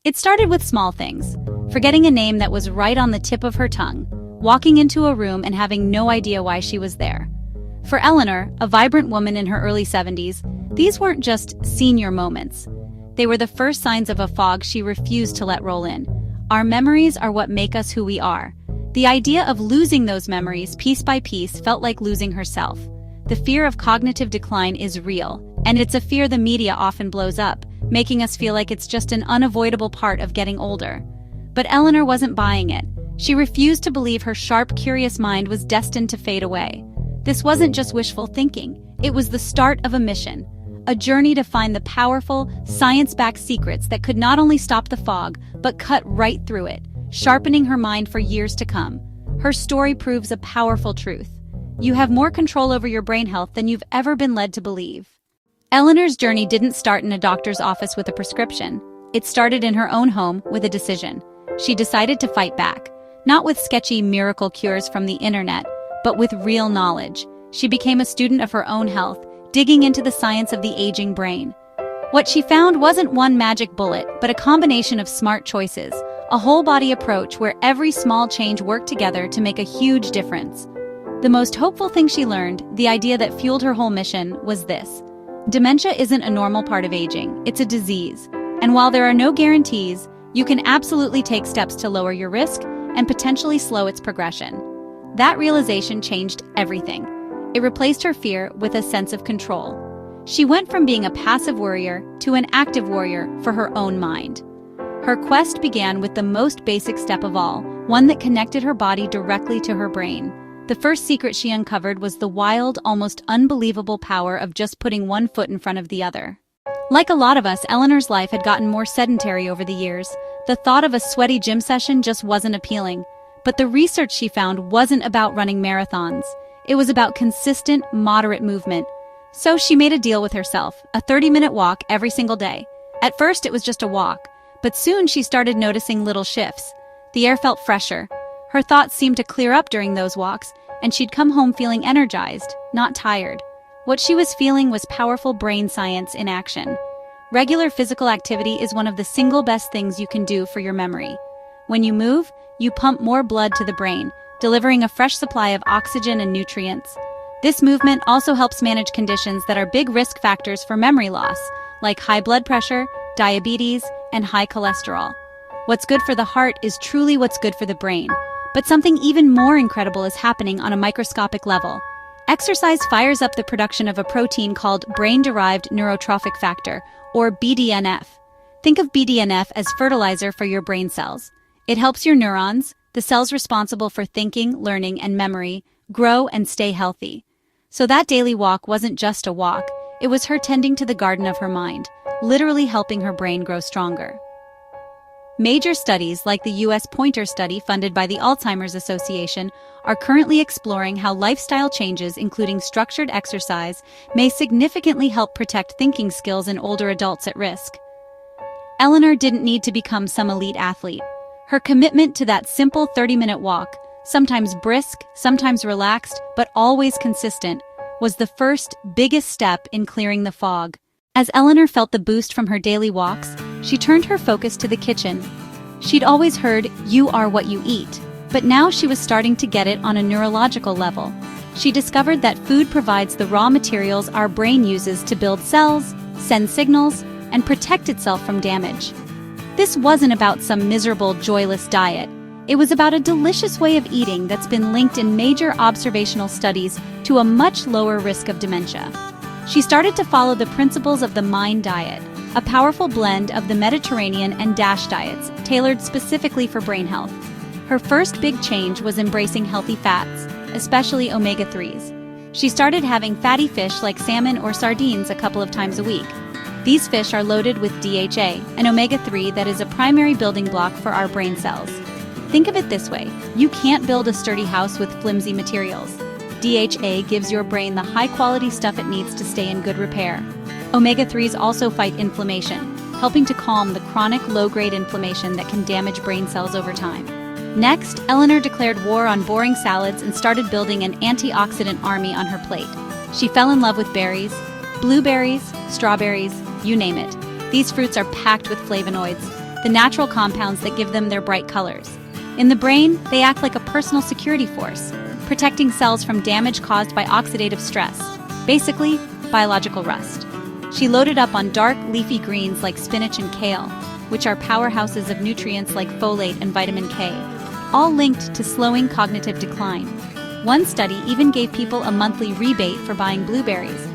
It started with small things, forgetting a name that was right on the tip of her tongue, walking into a room and having no idea why she was there. For Eleanor, a vibrant woman in her early 70s, these weren't just senior moments. They were the first signs of a fog she refused to let roll in. Our memories are what make us who we are. The idea of losing those memories piece by piece felt like losing herself. The fear of cognitive decline is real, and it's a fear the media often blows up, making us feel like it's just an unavoidable part of getting older. But Eleanor wasn't buying it. She refused to believe her sharp, curious mind was destined to fade away. This wasn't just wishful thinking. It was the start of a mission, a journey to find the powerful, science-backed secrets that could not only stop the fog, but cut right through it, sharpening her mind for years to come. Her story proves a powerful truth. You have more control over your brain health than you've ever been led to believe. Eleanor's journey didn't start in a doctor's office with a prescription. It started in her own home with a decision. She decided to fight back, not with sketchy miracle cures from the internet, but with real knowledge. She became a student of her own health, digging into the science of the aging brain. What she found wasn't one magic bullet, but a combination of smart choices, a whole-body approach where every small change worked together to make a huge difference. The most hopeful thing she learned, the idea that fueled her whole mission, was this. Dementia isn't a normal part of aging, it's a disease. And while there are no guarantees, you can absolutely take steps to lower your risk and potentially slow its progression. That realization changed everything. It replaced her fear with a sense of control. She went from being a passive worrier to an active warrior for her own mind. Her quest began with the most basic step of all, one that connected her body directly to her brain. The first secret she uncovered was the wild, almost unbelievable power of just putting one foot in front of the other. Like a lot of us, Eleanor's life had gotten more sedentary over the years. The thought of a sweaty gym session just wasn't appealing. But the research she found wasn't about running marathons. It was about consistent, moderate movement. So she made a deal with herself, a 30-minute walk every single day. At first, it was just a walk, but soon she started noticing little shifts. The air felt fresher. Her thoughts seemed to clear up during those walks, and she'd come home feeling energized, not tired. What she was feeling was powerful brain science in action. Regular physical activity is one of the single best things you can do for your memory. When you move, you pump more blood to the brain, delivering a fresh supply of oxygen and nutrients. This movement also helps manage conditions that are big risk factors for memory loss, like high blood pressure, diabetes, and high cholesterol. What's good for the heart is truly what's good for the brain. But something even more incredible is happening on a microscopic level. Exercise fires up the production of a protein called brain-derived neurotrophic factor, or BDNF. Think of BDNF as fertilizer for your brain cells. It helps your neurons, the cells responsible for thinking, learning, and memory, grow and stay healthy. So that daily walk wasn't just a walk, it was her tending to the garden of her mind, literally helping her brain grow stronger. Major studies like the U.S. Pointer study funded by the Alzheimer's Association are currently exploring how lifestyle changes, including structured exercise, may significantly help protect thinking skills in older adults at risk. Eleanor didn't need to become some elite athlete. Her commitment to that simple 30-minute walk, sometimes brisk, sometimes relaxed, but always consistent, was the first, biggest step in clearing the fog. As Eleanor felt the boost from her daily walks, she turned her focus to the kitchen. She'd always heard, "You are what you eat," but now she was starting to get it on a neurological level. She discovered that food provides the raw materials our brain uses to build cells, send signals, and protect itself from damage. This wasn't about some miserable, joyless diet. It was about a delicious way of eating that's been linked in major observational studies to a much lower risk of dementia. She started to follow the principles of the MIND diet, a powerful blend of the Mediterranean and DASH diets tailored specifically for brain health. Her first big change was embracing healthy fats, especially omega-3s. She started having fatty fish like salmon or sardines a couple of times a week. These fish are loaded with DHA, an omega-3 that is a primary building block for our brain cells. Think of it this way: you can't build a sturdy house with flimsy materials. DHA gives your brain the high-quality stuff it needs to stay in good repair. Omega-3s also fight inflammation, helping to calm the chronic low-grade inflammation that can damage brain cells over time. Next, Eleanor declared war on boring salads and started building an antioxidant army on her plate. She fell in love with berries, blueberries, strawberries, you name it. These fruits are packed with flavonoids, the natural compounds that give them their bright colors. In the brain, they act like a personal security force, protecting cells from damage caused by oxidative stress, basically, biological rust. She loaded up on dark, leafy greens like spinach and kale, which are powerhouses of nutrients like folate and vitamin K, all linked to slowing cognitive decline. One study even gave people a monthly rebate for buying blueberries.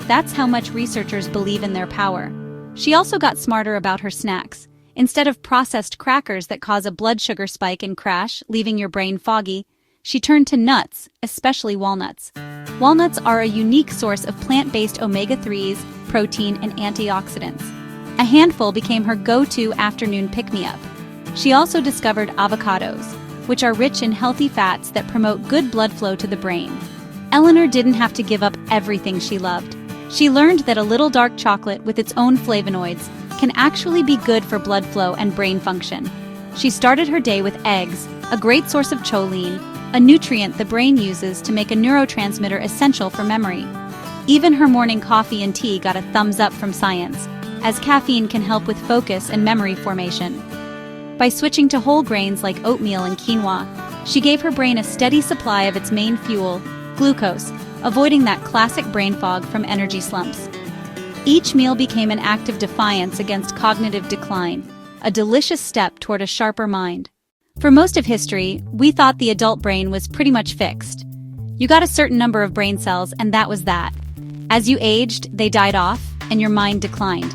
That's how much researchers believe in their power. She also got smarter about her snacks. Instead of processed crackers that cause a blood sugar spike and crash, leaving your brain foggy, she turned to nuts, especially walnuts. Walnuts are a unique source of plant-based omega-3s, protein, and antioxidants. A handful became her go-to afternoon pick-me-up. She also discovered avocados, which are rich in healthy fats that promote good blood flow to the brain. Eleanor didn't have to give up everything she loved. She learned that a little dark chocolate with its own flavonoids can actually be good for blood flow and brain function. She started her day with eggs, a great source of choline, a nutrient the brain uses to make a neurotransmitter essential for memory. Even her morning coffee and tea got a thumbs up from science, as caffeine can help with focus and memory formation. By switching to whole grains like oatmeal and quinoa, she gave her brain a steady supply of its main fuel, glucose, avoiding that classic brain fog from energy slumps. Each meal became an act of defiance against cognitive decline, a delicious step toward a sharper mind. For most of history, we thought the adult brain was pretty much fixed. You got a certain number of brain cells, and that was that. As you aged, they died off, and your mind declined.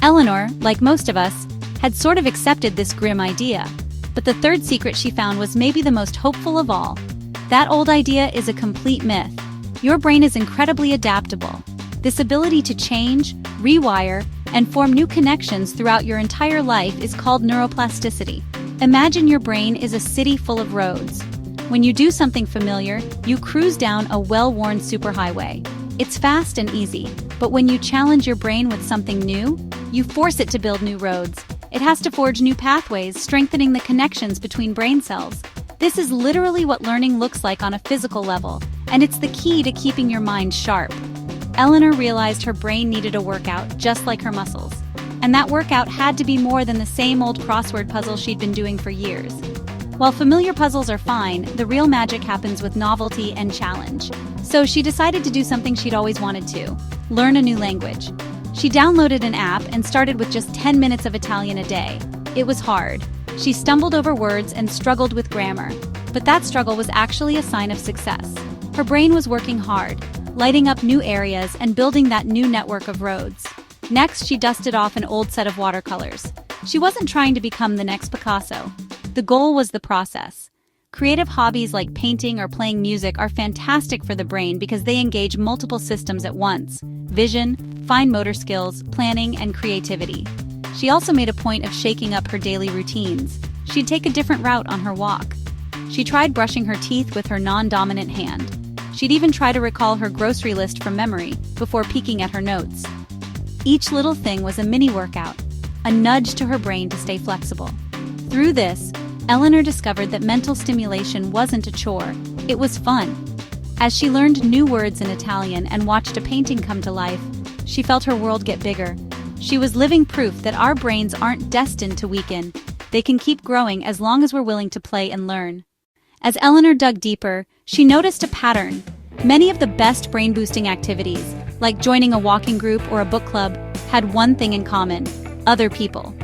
Eleanor, like most of us, had sort of accepted this grim idea, but the third secret she found was maybe the most hopeful of all. That old idea is a complete myth. Your brain is incredibly adaptable. This ability to change, rewire, and form new connections throughout your entire life is called neuroplasticity. Imagine your brain is a city full of roads. When you do something familiar, you cruise down a well-worn superhighway. It's fast and easy, but when you challenge your brain with something new, you force it to build new roads. It has to forge new pathways, strengthening the connections between brain cells. This is literally what learning looks like on a physical level, and it's the key to keeping your mind sharp. Eleanor realized her brain needed a workout, just like her muscles. And that workout had to be more than the same old crossword puzzle she'd been doing for years. While familiar puzzles are fine, the real magic happens with novelty and challenge. So she decided to do something she'd always wanted to: learn a new language. She downloaded an app and started with just 10 minutes of Italian a day. It was hard. She stumbled over words and struggled with grammar. But that struggle was actually a sign of success. Her brain was working hard, lighting up new areas and building that new network of roads. Next, she dusted off an old set of watercolors. She wasn't trying to become the next Picasso. The goal was the process. Creative hobbies like painting or playing music are fantastic for the brain because they engage multiple systems at once: vision, fine motor skills, planning, and creativity. She also made a point of shaking up her daily routines. She'd take a different route on her walk. She tried brushing her teeth with her non-dominant hand. She'd even try to recall her grocery list from memory before peeking at her notes. Each little thing was a mini workout, a nudge to her brain to stay flexible. Through this, Eleanor discovered that mental stimulation wasn't a chore, it was fun. As she learned new words in Italian and watched a painting come to life, she felt her world get bigger. She was living proof that our brains aren't destined to weaken. They can keep growing as long as we're willing to play and learn. As Eleanor dug deeper, she noticed a pattern. Many of the best brain-boosting activities, like joining a walking group or a book club, had one thing in common: other people.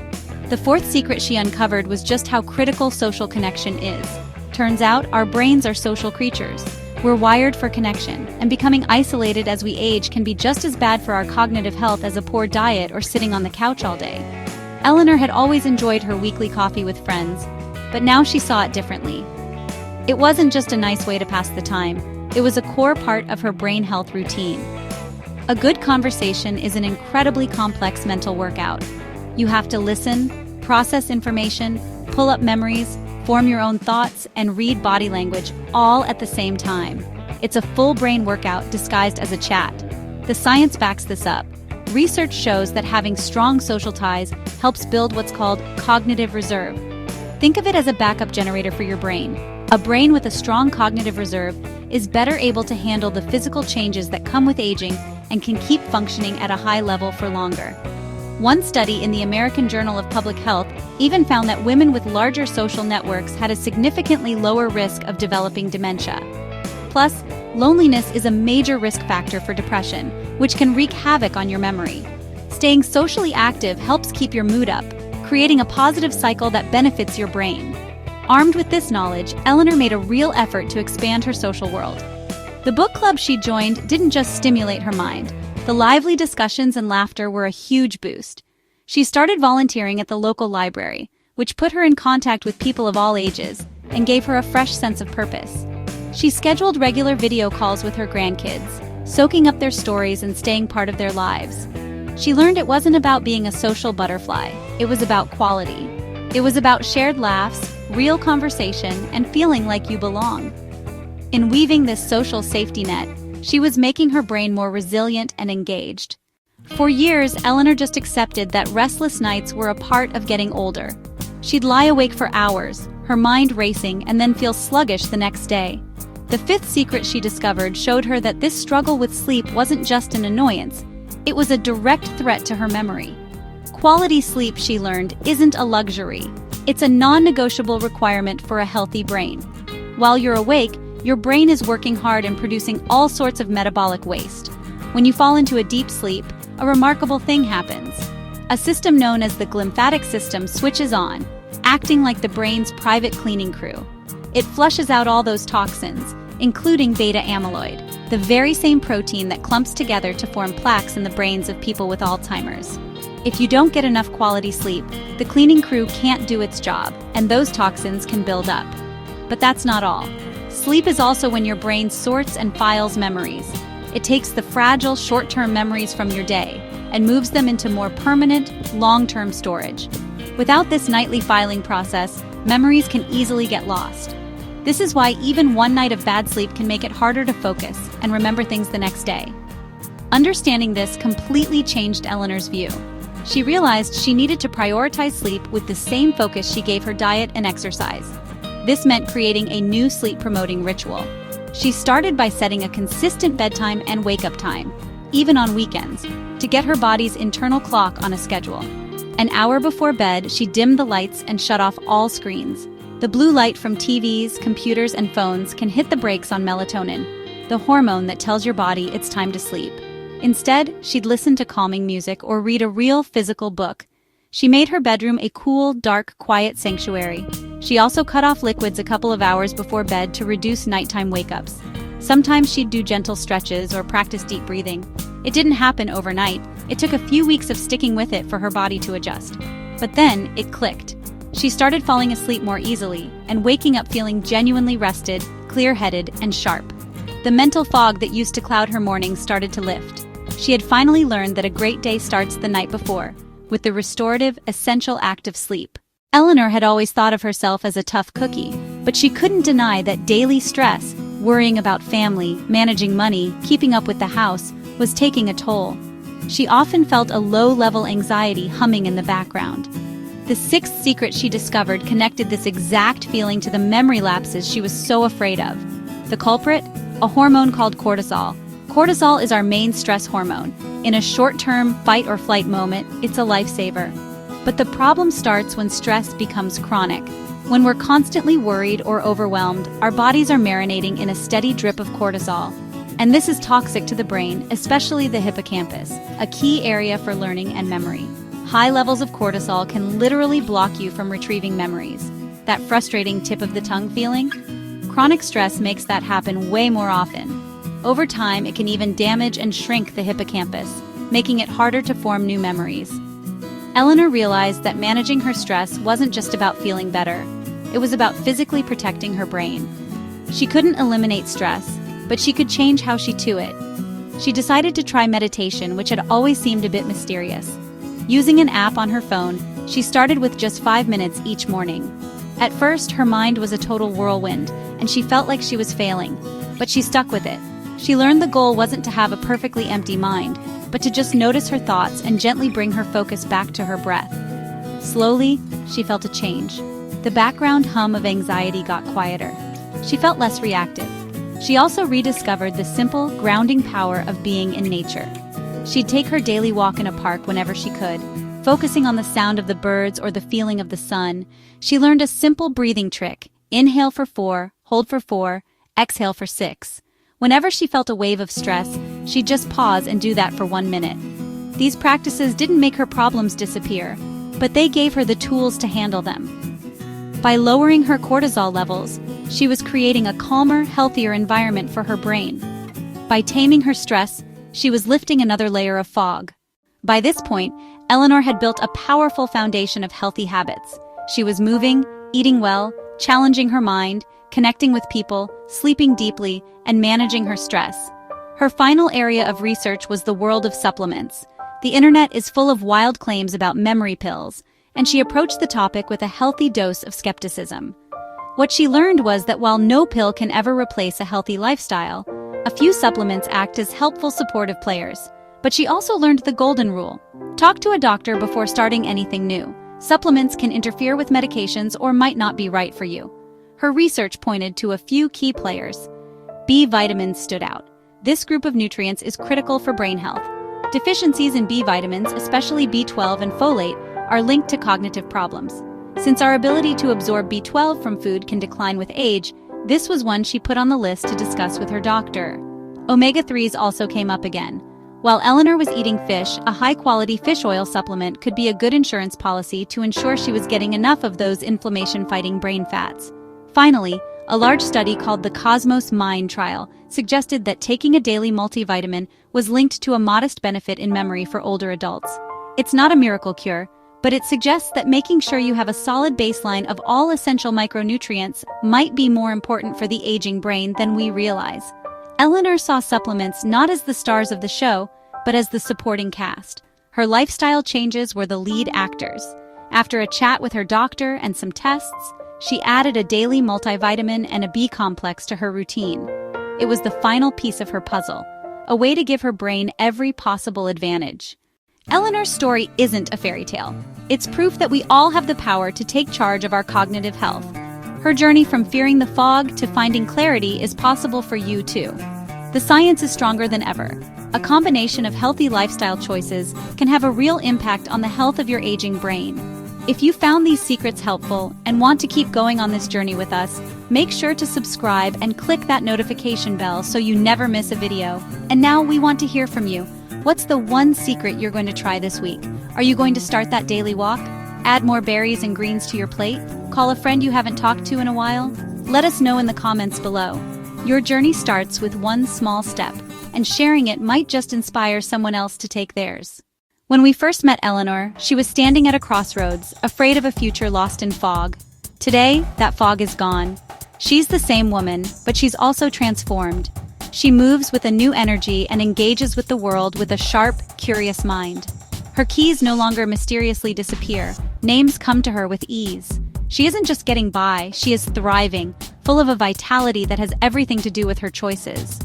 The fourth secret she uncovered was just how critical social connection is. Turns out, our brains are social creatures. We're wired for connection, and becoming isolated as we age can be just as bad for our cognitive health as a poor diet or sitting on the couch all day. Eleanor had always enjoyed her weekly coffee with friends, but now she saw it differently. It wasn't just a nice way to pass the time, it was a core part of her brain health routine. A good conversation is an incredibly complex mental workout. You have to listen, process information, pull up memories, form your own thoughts, and read body language all at the same time. It's a full brain workout disguised as a chat. The science backs this up. Research shows that having strong social ties helps build what's called cognitive reserve. Think of it as a backup generator for your brain. A brain with a strong cognitive reserve is better able to handle the physical changes that come with aging and can keep functioning at a high level for longer. One study in the American Journal of Public Health even found that women with larger social networks had a significantly lower risk of developing dementia. Plus, loneliness is a major risk factor for depression, which can wreak havoc on your memory. Staying socially active helps keep your mood up, creating a positive cycle that benefits your brain. Armed with this knowledge, Eleanor made a real effort to expand her social world. The book club she joined didn't just stimulate her mind. The lively discussions and laughter were a huge boost. She started volunteering at the local library, which put her in contact with people of all ages and gave her a fresh sense of purpose. She scheduled regular video calls with her grandkids, soaking up their stories and staying part of their lives. She learned it wasn't about being a social butterfly, it was about quality. It was about shared laughs, real conversation, and feeling like you belong. In weaving this social safety net, she was making her brain more resilient and engaged. For years, Eleanor just accepted that restless nights were a part of getting older. She'd lie awake for hours, her mind racing, and then feel sluggish the next day. The fifth secret she discovered showed her that this struggle with sleep wasn't just an annoyance, it was a direct threat to her memory. Quality sleep, she learned, isn't a luxury. It's a non-negotiable requirement for a healthy brain. While you're awake, your brain is working hard and producing all sorts of metabolic waste. When you fall into a deep sleep, a remarkable thing happens. A system known as the glymphatic system switches on, acting like the brain's private cleaning crew. It flushes out all those toxins, including beta amyloid, the very same protein that clumps together to form plaques in the brains of people with Alzheimer's. If you don't get enough quality sleep, the cleaning crew can't do its job, and those toxins can build up. But that's not all. Sleep is also when your brain sorts and files memories. It takes the fragile, short-term memories from your day and moves them into more permanent, long-term storage. Without this nightly filing process, memories can easily get lost. This is why even one night of bad sleep can make it harder to focus and remember things the next day. Understanding this completely changed Eleanor's view. She realized she needed to prioritize sleep with the same focus she gave her diet and exercise. This meant creating a new sleep-promoting ritual. She started by setting a consistent bedtime and wake-up time, even on weekends, to get her body's internal clock on a schedule. An hour before bed, she dimmed the lights and shut off all screens. The blue light from TVs, computers, and phones can hit the brakes on melatonin, the hormone that tells your body it's time to sleep. Instead, she'd listen to calming music or read a real physical book. She made her bedroom a cool, dark, quiet sanctuary. She also cut off liquids a couple of hours before bed to reduce nighttime wake-ups. Sometimes she'd do gentle stretches or practice deep breathing. It didn't happen overnight. It took a few weeks of sticking with it for her body to adjust. But then, it clicked. She started falling asleep more easily and waking up feeling genuinely rested, clear-headed, and sharp. The mental fog that used to cloud her mornings started to lift. She had finally learned that a great day starts the night before, with the restorative, essential act of sleep. Eleanor had always thought of herself as a tough cookie, but she couldn't deny that daily stress, worrying about family, managing money, keeping up with the house, was taking a toll. She often felt a low-level anxiety humming in the background. The sixth secret she discovered connected this exact feeling to the memory lapses she was so afraid of. The culprit? A hormone called cortisol. Cortisol is our main stress hormone. In a short-term fight-or-flight moment, it's a lifesaver. But the problem starts when stress becomes chronic. When we're constantly worried or overwhelmed, our bodies are marinating in a steady drip of cortisol. And this is toxic to the brain, especially the hippocampus, a key area for learning and memory. High levels of cortisol can literally block you from retrieving memories. That frustrating tip-of-the-tongue feeling? Chronic stress makes that happen way more often. Over time, it can even damage and shrink the hippocampus, making it harder to form new memories. Eleanor realized that managing her stress wasn't just about feeling better. It was about physically protecting her brain. She couldn't eliminate stress, but she could change how she to it. She decided to try meditation, which had always seemed a bit mysterious. Using an app on her phone, she started with just 5 minutes each morning. At first, her mind was a total whirlwind, and she felt like she was failing, but she stuck with it. She learned the goal wasn't to have a perfectly empty mind, but to just notice her thoughts and gently bring her focus back to her breath. Slowly, she felt a change. The background hum of anxiety got quieter. She felt less reactive. She also rediscovered the simple, grounding power of being in nature. She'd take her daily walk in a park whenever she could, focusing on the sound of the birds or the feeling of the sun. She learned a simple breathing trick: inhale for 4, hold for 4, exhale for 6. Whenever she felt a wave of stress, she'd just pause and do that for 1 minute. These practices didn't make her problems disappear, but they gave her the tools to handle them. By lowering her cortisol levels, she was creating a calmer, healthier environment for her brain. By taming her stress, she was lifting another layer of fog. By this point, Eleanor had built a powerful foundation of healthy habits. She was moving, eating well, challenging her mind, connecting with people, sleeping deeply, and managing her stress. Her final area of research was the world of supplements. The internet is full of wild claims about memory pills, and she approached the topic with a healthy dose of skepticism. What she learned was that while no pill can ever replace a healthy lifestyle, a few supplements act as helpful supportive players. But she also learned the golden rule: talk to a doctor before starting anything new. Supplements can interfere with medications or might not be right for you. Her research pointed to a few key players. B vitamins stood out. This group of nutrients is critical for brain health. Deficiencies in B vitamins, especially B12 and folate, are linked to cognitive problems. Since our ability to absorb B12 from food can decline with age, this was one she put on the list to discuss with her doctor. Omega-3s also came up again. While Eleanor was eating fish, a high-quality fish oil supplement could be a good insurance policy to ensure she was getting enough of those inflammation-fighting brain fats. Finally, a large study called the Cosmos Mind trial suggested that taking a daily multivitamin was linked to a modest benefit in memory for older adults. It's not a miracle cure, but it suggests that making sure you have a solid baseline of all essential micronutrients might be more important for the aging brain than we realize. Eleanor saw supplements not as the stars of the show, but as the supporting cast. Her lifestyle changes were the lead actors. After a chat with her doctor and some tests, she added a daily multivitamin and a B complex to her routine. It was the final piece of her puzzle, a way to give her brain every possible advantage. Eleanor's story isn't a fairy tale. It's proof that we all have the power to take charge of our cognitive health. Her journey from fearing the fog to finding clarity is possible for you too. The science is stronger than ever. A combination of healthy lifestyle choices can have a real impact on the health of your aging brain. If you found these secrets helpful and want to keep going on this journey with us, make sure to subscribe and click that notification bell so you never miss a video. And now we want to hear from you. What's the one secret you're going to try this week? Are you going to start that daily walk? Add more berries and greens to your plate? Call a friend you haven't talked to in a while? Let us know in the comments below. Your journey starts with one small step, and sharing it might just inspire someone else to take theirs. When we first met Eleanor, she was standing at a crossroads, afraid of a future lost in fog. Today, that fog is gone. She's the same woman, but she's also transformed. She moves with a new energy and engages with the world with a sharp, curious mind. Her keys no longer mysteriously disappear. Names come to her with ease. She isn't just getting by, she is thriving, full of a vitality that has everything to do with her choices.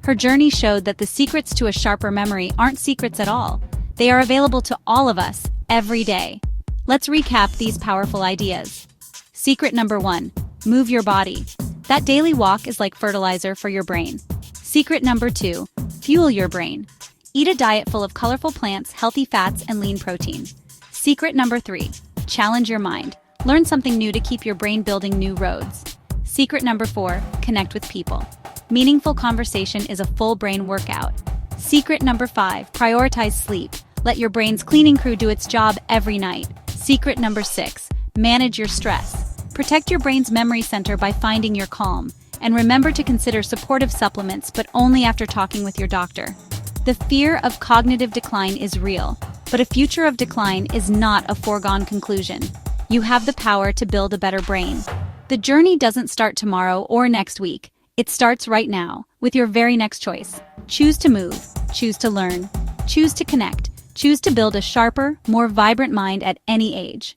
Her journey showed that the secrets to a sharper memory aren't secrets at all. They are available to all of us, every day. Let's recap these powerful ideas. Secret number 1, move your body. That daily walk is like fertilizer for your brain. Secret number 2, fuel your brain. Eat a diet full of colorful plants, healthy fats, and lean protein. Secret number 3, challenge your mind. Learn something new to keep your brain building new roads. Secret number 4, connect with people. Meaningful conversation is a full brain workout. Secret number 5, prioritize sleep. Let your brain's cleaning crew do its job every night. Secret number 6, manage your stress. Protect your brain's memory center by finding your calm. And remember to consider supportive supplements, but only after talking with your doctor. The fear of cognitive decline is real, but a future of decline is not a foregone conclusion. You have the power to build a better brain. The journey doesn't start tomorrow or next week. It starts right now, with your very next choice. Choose to move, choose to learn, choose to connect, choose to build a sharper, more vibrant mind at any age.